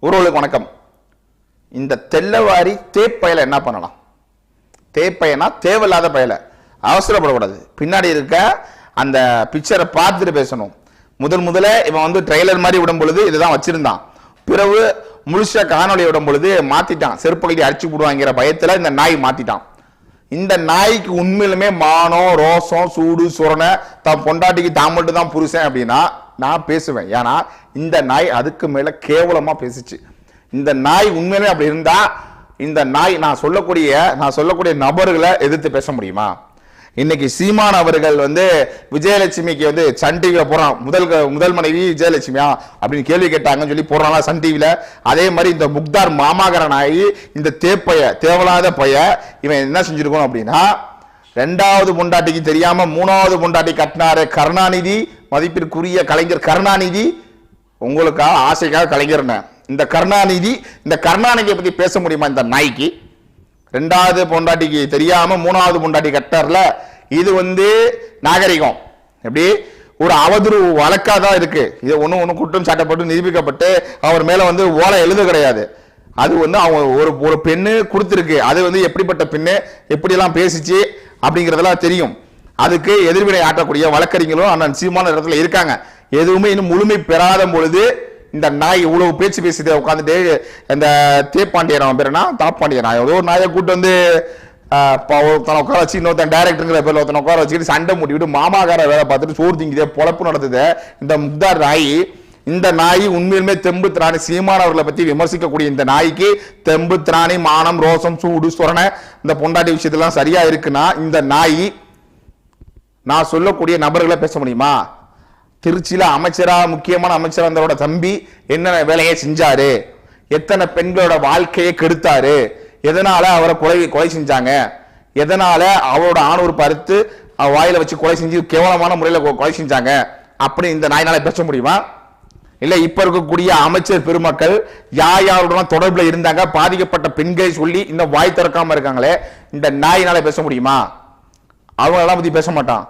ஊர்களுக்கு வணக்கம். இந்த தெல்லவாரி தேப்பயலை என்ன பண்ணலாம்? தேப்பயனா தேவையில்லாத பயலை, அவசரப்படக்கூடாது. பின்னாடி இருக்க அந்த பிக்சரை பார்த்துட்டு பேசணும். முதல்ல இவன் வந்து ட்ரெய்லர் மாதிரி விடும் பொழுது இதுதான் வச்சிருந்தான். பிறகு முழுசா காணொலி விடும் பொழுது மாத்திட்டான். செருப்பகதி அடிச்சு போடுவாங்கிற பயத்துல இந்த நாய் மாத்திட்டான். இந்த நாய்க்கு உண்மையிலுமே மானம், ரோசம், சூடு, சுரணை, தான் பொண்டாட்டிக்கு தான் மட்டும் தான் புருஷன் அப்படின்னா நான் பேசுவேன். ஏன்னா இந்த நாய் அதுக்கு மேல கேவலமா பேசிச்சு. இந்த நாய் உண்மையிலே அப்படி இருந்தா இந்த நாய் நான் சொல்லக்கூடிய நபர்களை எதிர்த்து பேச முடியுமா? இன்னைக்கு சீமான் அவர்கள் வந்து விஜயலட்சுமிக்கு வந்து சன் டிவியில போறான். முதல் மனைவி விஜயலட்சுமியா அப்படின்னு கேள்வி கேட்டாங்கன்னு சொல்லி போறாங்களா சன் டிவியில. அதே மாதிரி இந்த முக்தார் மாமாகரன் ஆகி இந்த தேவலாத பைய இவன் என்ன செஞ்சிருக்கணும் அப்படின்னா, ரெண்டாவது பொண்டாட்டிக்கு தெரியாம மூணாவது பொண்டாட்டி கட்டினாரு கருணாநிதி, மதிப்பிற்குரிய கலைஞர் கருணாநிதி. உங்களுக்காக ஆசைக்காக கலைஞர் இந்த கருணாநிதியை பத்தி பேச முடியுமா இந்த நாய்க்கு? ரெண்டாவது பொண்டாட்டிக்கு தெரியாம மூணாவது பொண்டாட்டி கட்டார்ல, இது வந்து நாகரிகம் எப்படி ஒரு அவதூறு வழக்காதான் இருக்கு. இது ஒன்னும் குற்றம் சாட்டப்பட்டு நிரூபிக்கப்பட்டு அவர் மேல வந்து ஓலை எழுத கிடையாது. அது வந்து அவங்க ஒரு பெண்ணு கொடுத்திருக்கு. அது வந்து எப்படிப்பட்ட பெண்ணு, எப்படி எல்லாம் பேசிச்சு அப்படிங்கறதெல்லாம் தெரியும். அதுக்கு எதிர்வினை ஆற்றக்கூடிய வழக்கறிஞர்களும் அண்ணன் சீமான இடத்துல இருக்காங்க. எதுவுமே இன்னும் முழுமை பெறாத பொழுது இந்த நாய் இவ்வளவு பேச்சு பேசிட்டு உட்காந்துட்டு இந்த தேப்பாண்டியன் பேருனா தாப்பாண்டியன் ஏதோ ஒரு நாயை கூட்டு வந்து ஒருத்தனை உட்கார வச்சு இன்னொருத்தன் டைரக்டருங்கிற பேர்ல ஒருத்தனை உட்கார வச்சுக்கிட்டு சண்டை மூட்டிவிட்டு மாமாக்கார வேலை பார்த்துட்டு சோறு திங்குதே பொழப்பு நடத்துது இந்த முக்தார் நாய். இந்த நாய் உண்மையிலுமே தெம்பு திராணி சீமானவர்களை பத்தி விமர்சிக்கக்கூடிய இந்த நாய்க்கு தெம்பு திராணி, மானம், ரோசம், சூடு, சுரணை இந்த பொண்டாட்டி விஷயத்தெல்லாம் சரியா இருக்குன்னா இந்த நாய் நான் சொல்லக்கூடிய நபர்களை பேச முடியுமா? திருச்சியில முக்கியமான அமைச்சரா இருந்தவரோட தம்பி என்ன வேலையை செஞ்சாரு, எத்தனை பெண்களோட வாழ்க்கையை கெடுத்தாரு, எதனால அவரை கொலை செஞ்சாங்க, எதனால அவரோட ஆணூர் பருத்து வாயில வச்சு கொலை செஞ்சு கேவலமான முறையில் கொலை செஞ்சாங்க அப்படி இந்த நாயினால பேச முடியுமா? இல்ல இப்ப இருக்கக்கூடிய அமைச்சர் பெருமக்கள் யாருடன் தொடர்புல இருந்தாங்க, பாதிக்கப்பட்ட பெண்களை சொல்லி இந்த வாய் திறக்காம இருக்காங்களே, இந்த நாயினால பேச முடியுமா? அவங்க எல்லாம் பத்தி பேச மாட்டான்.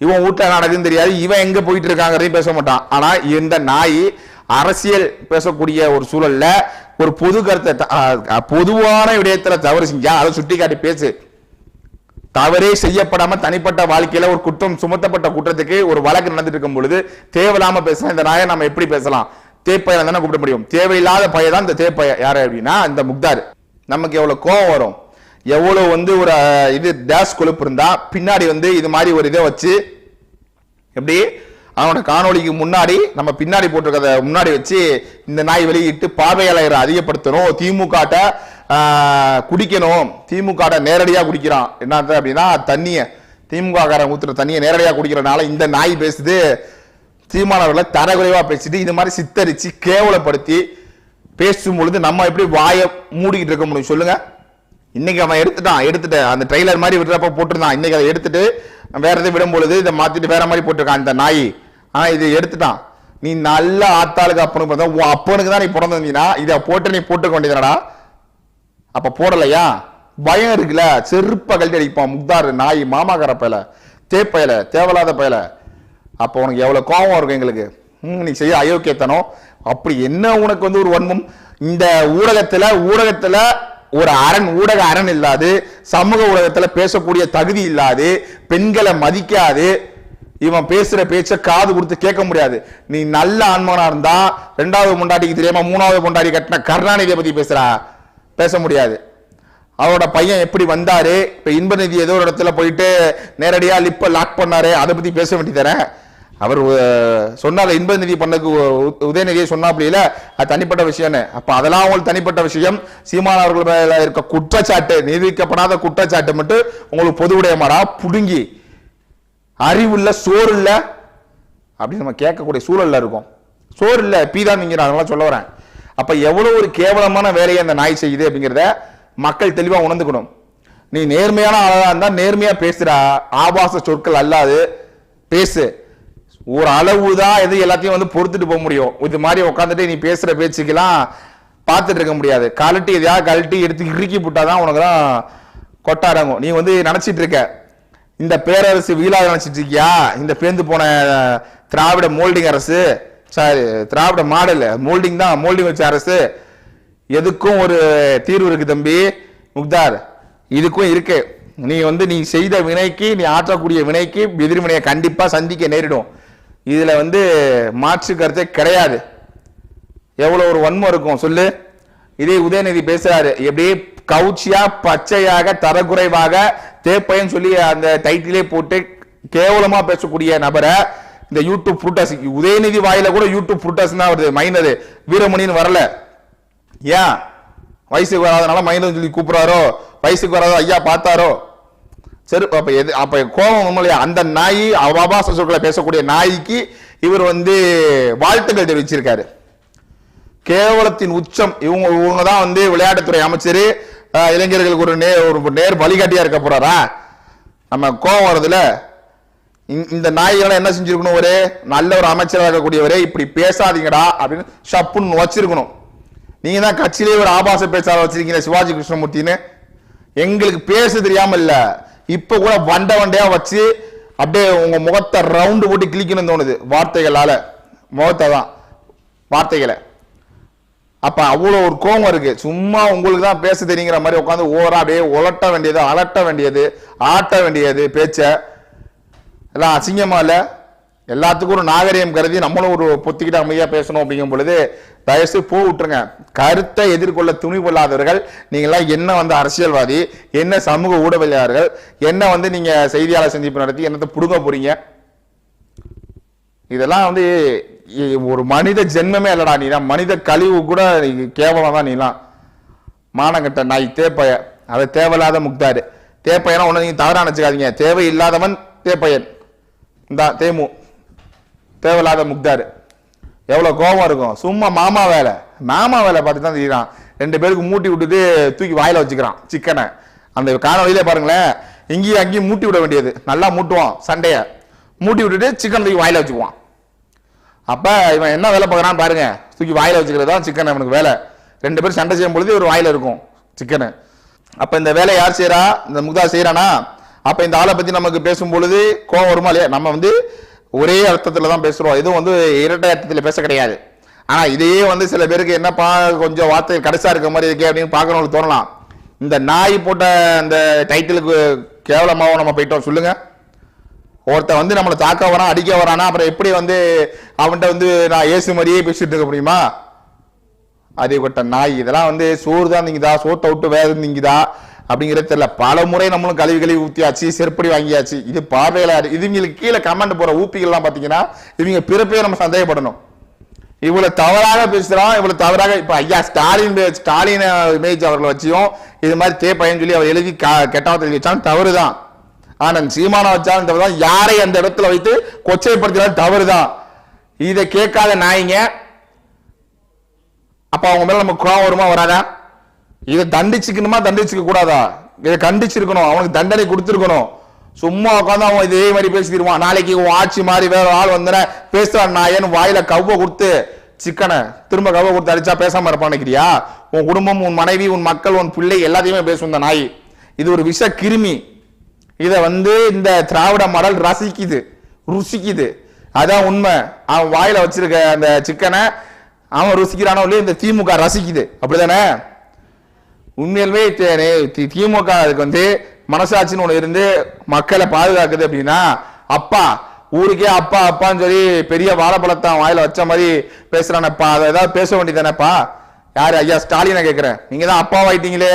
இவன் வீட்டுல நடக்குன்னு தெரியாது, இவன் எங்க போயிட்டு இருக்காங்கிறதையும் பேச மாட்டான். ஆனா இந்த நாய் அரசியல் பேசக்கூடிய ஒரு சூழல்ல ஒரு பொது கருத்தை பொதுவான விடயத்துல தவறு செஞ்சா அதை சுட்டி காட்டி பேசு. தவறே செய்யப்படாம தனிப்பட்ட வாழ்க்கையில ஒரு குற்றம் சுமத்தப்பட்ட குற்றத்துக்கு ஒரு வழக்கு நடந்துட்டு இருக்கும் பொழுது தேவையில்லாம பேசலாம். இந்த நாயை நம்ம எப்படி பேசலாம்? தேப்பைய தானே கூப்பிட முடியும். தேவையில்லாத பையதான் இந்த தேப்பைய. யாரு அப்படின்னா இந்த முக்தார். நமக்கு எவ்வளவு கோவம் வரும், எவ்வளவு வந்து ஒரு இது டேஷ் கொழுப்பு இருந்தா பின்னாடி வந்து இது மாதிரி ஒரு இதை வச்சு எப்படி அவனோட காணொலிக்கு முன்னாடி நம்ம பின்னாடி போட்டிருக்கிறத முன்னாடி வச்சு இந்த நாய் வெளியிட்டு பார்வையாளரை அதிகப்படுத்தணும், திமுக குடிக்கணும், திமுக நேரடியா குடிக்கிறான். என்ன அப்படின்னா தண்ணிய திமுக காரன் ஊத்துற தண்ணியை நேரடியா குடிக்கிறனால இந்த நாய் பேசுது. தீமானவர்களை தரக்குறைவா பேசிட்டு இது மாதிரி சித்தரிச்சு கேவலப்படுத்தி பேசும் பொழுது நம்ம எப்படி வாயை மூடிக்கிட்டு இருக்க முடியும் சொல்லுங்க? இன்னைக்கு அவன் எடுத்துட்டு அந்த ட்ரெய்லர் மாதிரி விடுறப்ப போட்டிருந்தான். இன்னைக்கு அதை எடுத்துட்டு வேற எதை விடும் பொழுது இதை மாத்திட்டு வேற மாதிரி போட்டிருக்கான் இந்த நாய். ஆனா இதை எடுத்துட்டான். நீ நல்ல ஆத்தாளுக்கு அப்பனுக்கு தான் நீ பிறந்தீங்கன்னா இதை போட்டு நீ போட்டுக்க வேண்டியதுடா. அப்ப போடலையா? பயம் இருக்குல்ல, செருப்ப கழட்டி அடிப்பான் முக்தார் நாய், மாமாக்கார பயல, தேப்பயல, தேவலாத பயல. அப்ப உனக்கு எவ்வளவு கோபம் இருக்கும் எங்களுக்கு. நீ செய்ய அயோக்கியத்தனம். அப்படி என்ன உனக்கு வந்து ஒரு வன்மம்? இந்த ஊடகத்துல ஒரு ஊடக அரண் இல்லாது, சமூக ஊடகத்துல பேசக்கூடிய தகுதி இல்லாது, பெண்களை மதிக்காது, இவன் பேசுற பேச்ச காது கொடுத்து கேட்க முடியாது. நீ நல்ல ஆன்மனா இருந்தா ரெண்டாவது பொண்டாட்டிக்கு தெரியாம மூணாவது பொண்டாட்டி கட்டின கருணாநிதியை பத்தி பேச முடியாது. அவரோட பையன் எப்படி வந்தாரு, இப்ப இன்பநிதி ஏதோ ஒரு இடத்துல போயிட்டு நேரடியா லிப்ப லாக் பண்ணாரு, அதை பத்தி பேச வேண்டியதானே? அவர் சொன்னால இன்பநிதி பண்ணதுக்கு உதயநிதியை சொன்னாப்ல அது தனிப்பட்ட விஷயம். அப்ப அதெல்லாம் உங்களுக்கு தனிப்பட்ட விஷயம். சீமான் அவர்கள் மேல இருக்க குற்றச்சாட்டு, நிரூபிக்கப்படாத குற்றச்சாட்டு மட்டும் உங்களுக்கு பொது உடையமாடா புடுங்கி அறிவு இல்ல சோறு இல்ல அப்படின்னு நம்ம கேட்கக்கூடிய சூழல்ல இருக்கும். சோறு இல்ல பீதான் நீங்க சொல்ல வரேன். அப்ப எவ்வளவு ஒரு கேவலமான வேலையை அந்த நாய் செய்யுது அப்படிங்கிறத மக்கள் தெளிவா உணர்ந்துக்கணும். நீ நேர்மையான ஆளா இருந்தா நேர்மையா பேசுறா, ஆபாச சொற்கள் அல்லாது பேசு. ஒரு அளவுதான் எது எல்லாத்தையும் வந்து பொறுத்துட்டு போக முடியும். இது மாதிரி உட்காந்துட்டு நீ பேசுற பேச்சுக்கெல்லாம் பார்த்துட்டு இருக்க முடியாது. கழட்டி எடுத்து இறுக்கி போட்டாதான் உனக்கு தான் கொட்டாரங்கும். நீ வந்து நினைச்சிட்டு இருக்க இந்த பேரரசு வீழாக நினைச்சிட்டு இருக்கியா? இந்த பேர்ந்து போன திராவிட மோல்டிங் அரசு, திராவிட மாடல் மோல்டிங் தான், மோல்டிங் வச்ச அரசு எதுக்கும் ஒரு தீர்வு இருக்கு தம்பி முக்தார், இதுக்கும் இருக்கு. நீ வந்து நீ செய்த வினைக்கு, நீ ஆற்றக்கூடிய வினைக்கு எதிர்வினையை கண்டிப்பா சந்திக்க நேரிடும். இதுல வந்து மாற்று கருத்தே கிடையாது. எவ்வளவு ஒரு வன்மம் இருக்கும் சொல்லு. இதே உதயநிதி பேசுறாரு, எப்படி கவுச்சியா பச்சையாக தரக்குறைவாக தேப்பையன் சொல்லி அந்த டைட்டிலே போட்டு கேவலமா பேசக்கூடிய நபரை இந்த யூடியூப் புரூட்டாஸ், உதயநிதி வாயில கூட யூடியூப் புரூட்டாஸ் தான் வருது, மைனர் வீரமணின்னு வரல. ஏன் வயசுக்கு வராதனால மைனர் சொல்லி கூப்பிடுறாரோ, வயசுக்கு வராதோ ஐயா பார்த்தாரோ? சரி, அப்ப கோபம் இல்லையா? அந்த நாய் அவாபாச சொற்களை பேசக்கூடிய நாய்க்கு இவர் வந்து வாழ்த்துக்கள் தெரிவிச்சிருக்காரு. கேவலத்தின் உச்சம். இவங்க தான் வந்து விளையாட்டுத்துறை அமைச்சர், இளைஞர்களுக்கு ஒரு நேர் வழிகாட்டியா இருக்க போறாரா? நம்ம கோபம் வருதுல. இந்த நாய்களை என்ன செஞ்சிருக்கணும்? ஒரு நல்ல ஒரு அமைச்சராக இருக்கக்கூடியவரே இப்படி பேசாதீங்கடா அப்படின்னு ஷப்புன்னு வச்சிருக்கணும். நீங்க தான் கட்சியிலே ஒரு ஆபாச பேச்சாளர் வச்சிருக்கீங்க சிவாஜி கிருஷ்ணமூர்த்தின்னு. எங்களுக்கு பேச தெரியாம இல்ல, இப்ப கூட வண்டையா வச்சு அப்படியே உங்க முகத்தை ரவுண்டு போட்டு கிளிக்கணும்னு தோணுது வார்த்தைகளால. முகத்தை தான் வார்த்தைகளை. அப்ப அவ்வளவு ஒரு கோபம் இருக்கு. சும்மா உங்களுக்கு தான் பேச தெரியுங்கிற மாதிரி உட்காந்து ஓவரா அப்படியே உலட்ட வேண்டியது, அலட்ட வேண்டியது, ஆட்ட வேண்டியது பேச்ச எல்லாம் அசிங்கமா இல்ல? எல்லாத்துக்கும் ஒரு நாகரிகம் கருதி நம்மளும் ஒரு பொத்திக்கிட்ட அமைதியா பேசணும் அப்படிங்கும் பொழுது தயவுசு போ விட்டுருங்க. கருத்தை எதிர்கொள்ள துணி கொள்ளாதவர்கள் நீங்களாம் என்ன வந்து அரசியல்வாதி, என்ன சமூக ஊடகவியலாளர்கள், என்ன வந்து நீங்க செய்தியாளர் சந்திப்பு நடத்தி என்னத்தை புடுங்க போறீங்க? இதெல்லாம் வந்து ஒரு மனித ஜென்மமே இல்லடா. நீலாம் மனித கழிவு கூட கேவலம் தான். நீலாம் மானங்கட்ட நாய் தேப்பைய. அதை தேவையில்லாத முக்தாரு. தேப்பையனா ஒண்ணு நீங்க தவறா நினைச்சுக்காதீங்க. தேவையில்லாதவன் தேப்பையன். இந்த தேமு தேவையில்லாத முக்தாரு. எவ்வளவு கோபம் இருக்கும். சும்மா மாமா வேலை பார்த்து தான் தெரியுறான். 2 பேருக்கு மூட்டி விட்டுட்டு தூக்கி வாயில வச்சுக்கிறான் சிக்கனை. அந்த காணொலியிலே பாருங்களேன், இங்கேயும் அங்கேயும் மூட்டி விட வேண்டியது. நல்லா மூட்டுவான் சண்டைய, மூட்டி விட்டுட்டு சிக்கன் தூக்கி வாயில வச்சுக்குவான். அப்ப இவன் என்ன வேலை பார்க்கறான்னு பாருங்க. தூக்கி வாயில வச்சுக்கிறதா சிக்கன் அவனுக்கு வேலை. 2 பேரும் சண்டை செய்யும் பொழுது ஒரு வாயில இருக்கும் சிக்கனு. அப்ப இந்த வேலையை யார் செய்யறா? இந்த முக்தா செய்யறானா? அப்ப இந்த ஆளை பத்தி நமக்கு பேசும் பொழுது கோவம் வருமா இல்லையா? நம்ம வந்து ஒரே அர்த்தத்துல தான் பேசுறோம், எதுவும் வந்து இரட்டை அர்த்தத்துல பேச கிடையாது. ஆனா இதையே வந்து சில பேருக்கு என்னப்பா கொஞ்சம் வார்த்தை கடைசா இருக்க மாதிரி இருக்கே அப்படின்னு பாக்குறவங்களுக்கு தோணலாம். இந்த நாய் போட்ட அந்த டைட்டிலுக்கு கேவலமாவும் நம்ம போயிட்டோம் சொல்லுங்க. ஒருத்த வந்து நம்மளை தாக்க வரான், அடிக்க வரானா, அப்புறம் எப்படி வந்து அவன்கிட்ட வந்து நான் ஏசு மாதிரியே பேசிட்டு இருக்க முடியுமா? அதே கொட்ட நாய். இதெல்லாம் வந்து சோறு தான் நீங்கதா, சோத்தை விட்டு வேறு நீங்கதா அப்படிங்கிறது தெரியல. பல முறை நம்மளும் கழுவி ஊத்தியாச்சு, செருப்படி வாங்கியாச்சு. இது பார்வையில இதுங்களுக்கு கீழே கமெண்ட் போற ஊப்பிகள்லாம் பாத்தீங்கன்னா இவங்க பிறப்பே நம்ம சந்தேகப்படணும். இவ்வளவு தவறாக பேசுறான், இவ்வளவு தவறாக. இப்ப ஐயா ஸ்டாலின் இமேஜ் அவர்களை வச்சியும் இது மாதிரி தேப்பையன்னு சொல்லி அவர் எழுதி கெட்டவத்தை எழுதி வச்சாலும் தவறுதான். ஆனா சீமான வச்சாலும் தவறுதான், யாரை அந்த இடத்துல வைத்து கொச்சைப்படுத்தினாலும் தவறுதான். இதை கேட்காத நாய்ங்க. அப்ப அவங்க மேல நம்ம கோவம் வருமா வராதா? இதை தண்டிச்சுக்கணுமா தண்டிச்சுக்க கூடாதா? இதை கண்டிச்சிருக்கணும், அவனுக்கு தண்டனை கொடுத்துருக்கணும். சும்மா உட்காந்து அவன் இதே மாதிரி பேசிடுவான். நாளைக்கு உன் ஆட்சி மாதிரி வேற ஆள் வந்தன பேசுறான் நாயன்னு வாயில கவ்வ கொடுத்து சிக்கனை திரும்ப கவ்வ கொடுத்து அடிச்சா பேசாம இருப்பான் நினைக்கிறியா? உன் குடும்பம், உன் மனைவி, உன் மக்கள், உன் பிள்ளை எல்லாத்தையுமே பேசும் இந்த நாய். இது ஒரு விஷ கிருமி. இத வந்து இந்த திராவிட மாடல் ரசிக்குது, ருசிக்குது. அதான் உண்மை. அவன் வாயில வச்சிருக்க அந்த சிக்கனை அவன் ருசிக்கிறானோ இல்லையா, இந்த திமுக ரசிக்குது. அப்படிதானே? உண்மையிலுமே திமுக அதுக்கு வந்து மனசாட்சின்னு ஒண்ணு இருந்து மக்களை பாதுகாக்குது அப்படின்னா, அப்பா ஊருக்கே அப்பா அப்பான்னு சொல்லி பெரிய வாழைப்பழத்தான் வாயில வச்ச மாதிரி பேசுறானப்பா, அதை ஏதாவது பேச வேண்டியதானப்பா? யாரு? ஐயா ஸ்டாலினை கேட்கிறேன். நீங்க தான் அப்பாவாயிட்டீங்களே,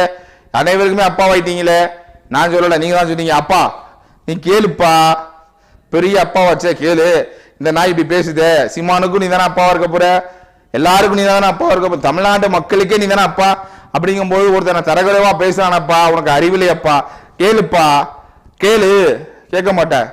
அனைவருக்குமே அப்பாவாயிட்டீங்களே. நான் சொல்லல, நீங்க தான் சொன்னீங்க. அப்பா நீ கேளுப்பா, பெரிய அப்பா வச்ச கேளு. இந்த நாய் இப்படி பேசுதே, சீமானுக்கும் நீ தானே அப்பாவா இருக்க போற, எல்லாருக்கும் நீ தானே அப்பாவா இருக்க போற, தமிழ்நாட்டு மக்களுக்கே நீ தானே அப்பா. அப்படிங்கும் போது ஒருத்தனை தரகுறைவா பேசுறானப்பா, உனக்கு அறிவில்லையப்பா, கேளுப்பா, கேளு. கேட்க மாட்டேன்.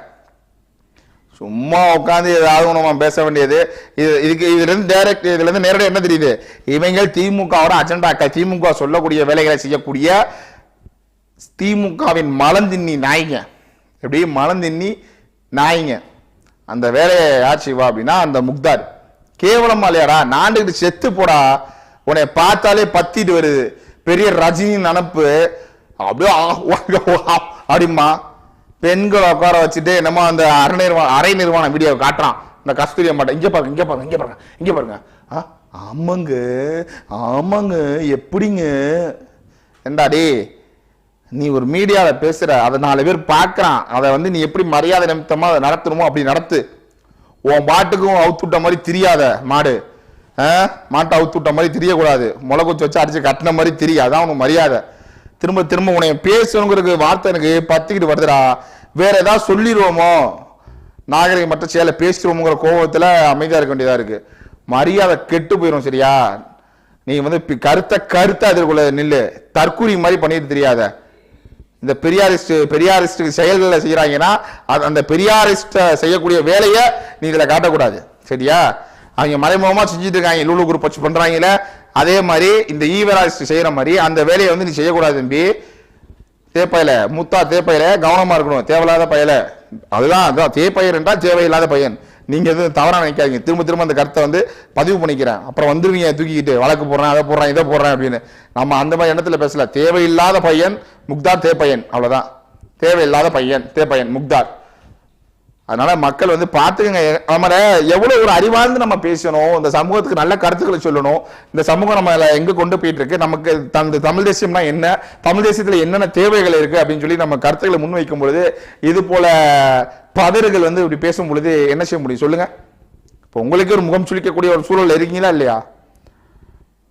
சும்மா உட்காந்து ஏதாவது நம்ம பேச வேண்டியது. இதுல இருந்து நேரடியாக என்ன தெரியுது? இவங்க திமுகவோட அஜெண்டாக்கள், திமுக சொல்லக்கூடிய வேலைகளை செய்யக்கூடிய திமுகவின் மலந்தின்னி நாய்ங்க. எப்படி மலந்தின்னி நாய்ங்க. அந்த வேலையை யார் செய்வா அப்படின்னா அந்த முக்தார். கேவலமா இல்லையாடா? நாண்டுகிட்டு செத்து போடா, உன்னை பார்த்தாலே பத்திட்டு வருது. பெரிய ரஜினி நினப்பு அப்படியே அப்படிமா பெண்களை உட்கார வச்சுட்டு என்னமோ அந்த அரை நிர்வாண வீடியோ காட்டுறான். இந்த கஸ்தூரி அம்மாட்ட இங்க பாருங்க, இங்க பாருங்க, இங்க பாருங்க, இங்க பாருங்க, ஆமாங்க ஆமாங்க எப்படிங்க என்னடாடி நீ ஒரு மீடியாவில் பேசுற, அதை 4 பேர் பார்க்கறான், அதை வந்து நீ எப்படி மரியாதை நிமித்தமா அதை நடத்தணுமோ அப்படி நடத்து. உன் பாட்டுக்கும் அவுத்து விட்ட மாதிரி தெரியாத மாடு, மாட்டை அவுத்து விட்ட மாதிரி தெரியக்கூடாது, முளைக்குச்சி வச்சு அடிச்சு கட்டின மாதிரி தெரியும், அதான் உனக்கு மரியாதை. திரும்ப திரும்ப உன்னை பேசணுங்கிறதுக்கு வார்த்தை எனக்கு பத்திக்கிட்டு வருதுடா. வேற ஏதாவது சொல்லிடுவோமோ, நாகரிகம் மற்ற செயலை பேசிடுவோங்கிற கோபத்தில் அமைதியாக இருக்க வேண்டியதாக இருக்கு. மரியாதை கெட்டு போயிடும் சரியா? நீங்க வந்து கருத்தை எதிர்கொள்ள நில்லு. தற்கூரி மாதிரி பண்ணிட்டு தெரியாத. இந்த பெரியாரிஸ்ட் செயல்களை செய்யறாங்கன்னா அந்த பெரியாரிஸ்ட செய்யக்கூடிய வேலையை நீ இதுல காட்டக்கூடாது சரியா? அவங்க மறைமுகமா செஞ்சுட்டு இருக்காங்க, லூலு குரூப் வச்சு பண்றாங்கல்ல, அதே மாதிரி இந்த ஈவராரிஸ்ட் செய்யற மாதிரி அந்த வேலையை வந்து நீ செய்யக்கூடாது தம்பி. தேப்பையில முத்தா தேப்பையில கவனமா இருக்கணும், தேவையில்லாத பயல. அதுதான் தேப்பையர் என்றால் தேவையில்லாத பையன். நீங்க எதுவும் தவறா நினைக்காதீங்க. திரும்ப திரும்ப அந்த கருத்தை வந்து பதிவு பண்ணிக்கிறேன், அப்புறம் வந்துருவீங்க தூக்கிக்கிட்டு வழக்கு போடுறேன், அதை போடுறேன், இதை போடுறேன் அப்படின்னு. நம்ம அந்த மாதிரி எண்ணத்துல பேசல. தேவையில்லாத பையன் முக்தார் தேப்பையன், அவ்வளவுதான். தேவையில்லாத பையன் தேப்பையன் முக்தார். அதனால மக்கள் வந்து பார்த்துக்கங்க, நம்ம எவ்வளவு ஒரு அறிவார்ந்து நம்ம பேசணும், இந்த சமூகத்துக்கு நல்ல கருத்துக்களை சொல்லணும். இந்த சமூகம் நம்ம எங்க கொண்டு போயிட்டு இருக்கு, நமக்கு தமிழ் தேசியம்னா என்ன, தமிழ் தேசியத்துல என்னென்ன தேவைகள் இருக்கு அப்படின்னு சொல்லி நம்ம கருத்துக்களை முன்வைக்கும் பொழுது இது போல பதறுகள் வந்து இப்படி பேசும் பொழுது என்ன செய்ய முடியும் சொல்லுங்க? இப்போ உங்களுக்கு ஒரு முகம் சுளிக்கக்கூடிய ஒரு சூழல் இருக்கீங்களா இல்லையா?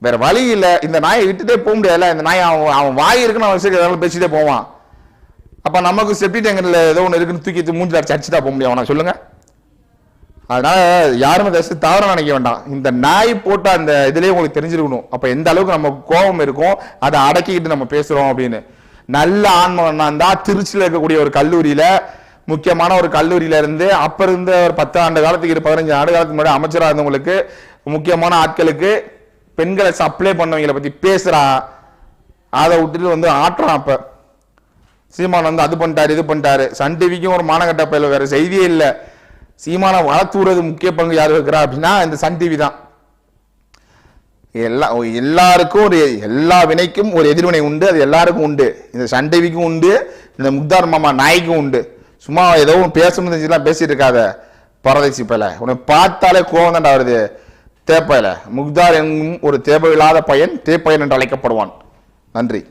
வேற வழி இல்லை. இந்த நாயை விட்டுட்டே போக முடியாதுல்ல. இந்த நாய் அவன் வாய் இருக்குன்னு அவன் விஷயம் பேசிட்டே போவான். அப்ப நமக்கு செப்டி டேங்கர்ல ஏதோ ஒன்று இருக்குன்னு தூக்கி மூஞ்சில அடிச்சுட்டா போக முடியும் அவனை சொல்லுங்க? அதனால யாருமே தவறாக நினைக்க வேண்டாம். இந்த நாய் போட்ட அந்த இதுலயே உங்களுக்கு தெரிஞ்சிருக்கணும் அப்ப எந்த அளவுக்கு நம்ம கோபம் இருக்கும், அதை அடக்கிக்கிட்டு நம்ம பேசுறோம் அப்படின்னு. நல்ல ஆன்மகன் தான் திருச்சியில் இருக்கக்கூடிய ஒரு கல்லூரியில, முக்கியமான ஒரு கல்லூரியில இருந்து அப்ப இருந்த ஒரு 10 ஆண்டு காலத்துக்கு 15 ஆண்டு காலத்துக்கு முன்னாடி அமைச்சராக இருந்தவங்களுக்கு, முக்கியமான ஆட்களுக்கு பெண்களை சப்ளை பண்ணவங்களை பத்தி பேசுறான். அதை விட்டுட்டு வந்து ஆட்டுறான். அப்ப சீமான் வந்து அது பண்ணிட்டாரு இது பண்ணிட்டாரு. சன் டிவிக்கும் ஒரு மானகட்ட பயில வேற செய்தியே இல்லை. சீமானை வளர்த்துறது முக்கிய பங்கு யார் இருக்கிறா அப்படின்னா இந்த சன் டிவி தான். எல்லாருக்கும் ஒரு எல்லா வினைக்கும் ஒரு எதிர்வினை உண்டு, அது எல்லாருக்கும் உண்டு. இந்த சன் டிவிக்கும் உண்டு, இந்த முக்தார் மாமா நாய்க்கும் உண்டு. சும்மா ஏதோ பேசணும் பேசிட்டு இருக்காத பரதேசி பையல. உன்னை பார்த்தாலே கோவம் தான்டா வருது. தேப்பையில முக்தார் எங்கும் ஒரு தேவையில்லாத பையன், தேப்பையன் என்று அழைக்கப்படுவான். நன்றி.